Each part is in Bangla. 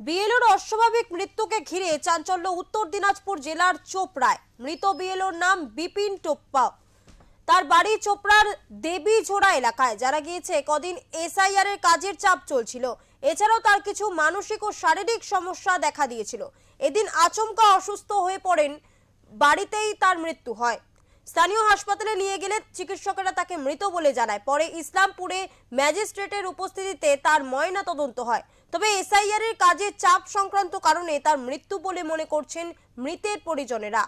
বিএলওর অস্বাভাবিক মৃত্যুকে ঘিরে চাঞ্চল্য উত্তর দিনাজপুর জেলার চোপড়ায়। মৃত বিএলওর নাম বিপিন টোপ্পা। তার বাড়ি চোপড়ার দেবীঝোড়া এলাকায়। জানা গিয়েছে কদিন এসআইআর এর কাজের চাপ চলছিল। এছাড়াও তার কিছু মানসিক ও শারীরিক সমস্যা দেখা দিয়েছিল। এদিন আচমকা অসুস্থ হয়ে পড়েন, বাড়িতেই তার মৃত্যু হয়। স্থানীয় হাসপাতালে নিয়ে গেলে চিকিৎসকেরা তাকে মৃত বলে জানায়। পরে ইসলামপুরে ম্যাজিস্ট্রেটের উপস্থিতিতে তার ময়না তদন্ত হয়। তবে এসআইআর এর কাজের চাপ সংক্রান্ত কারণে তার মৃত্যু বলে মনে করছেন মৃতের পরিজনেরা।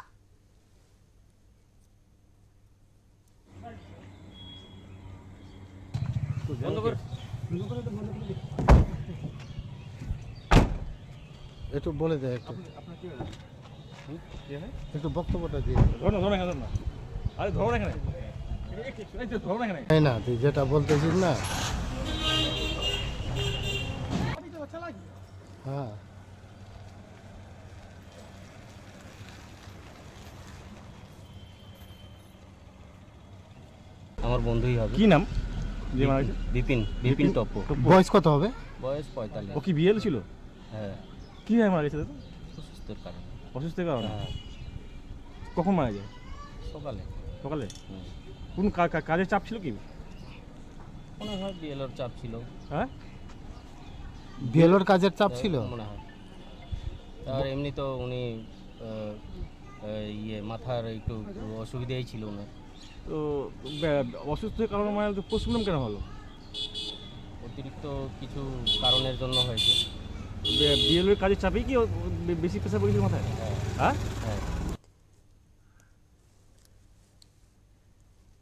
একটু বলে দেয়, একটু বক্তব্যটা দিয়ে না, তুই যেটা বলতেছিস না। হ্যাঁ, আমার বন্ধুই হবে। কি নাম? যে মারা গেছে? বিপিন বিপিন টপ্পো। বয়স কত হবে? বয়স 45। ও কি বিএল ছিল? হ্যাঁ, কি হয় মারা গেছে দাদা? অসুস্থের কারণে। অসুস্থের কারণে? হ্যাঁ, কখন মারা যায়? সকালে। সকালে? হুম। কোন কাজের চাপ ছিল কি? মনে হয় বিএলওর চাপ ছিল। হ্যাঁ, বিএলওর কাজের চাপ ছিল মনে হয়। আর এমনি তো উনি মাথার একটু অসুবিধাই ছিল ওনার। তো অসুস্থের কারণে মানে পোস্টমর্টম কেন হলো? অতিরিক্ত কিছু কারণের জন্য হয়েছে। বিএলওর কাজের চাপেই কি বেশি প্রেশার পড়েছিল মাথায়? হ্যাঁ হ্যাঁ, হ্যাঁ।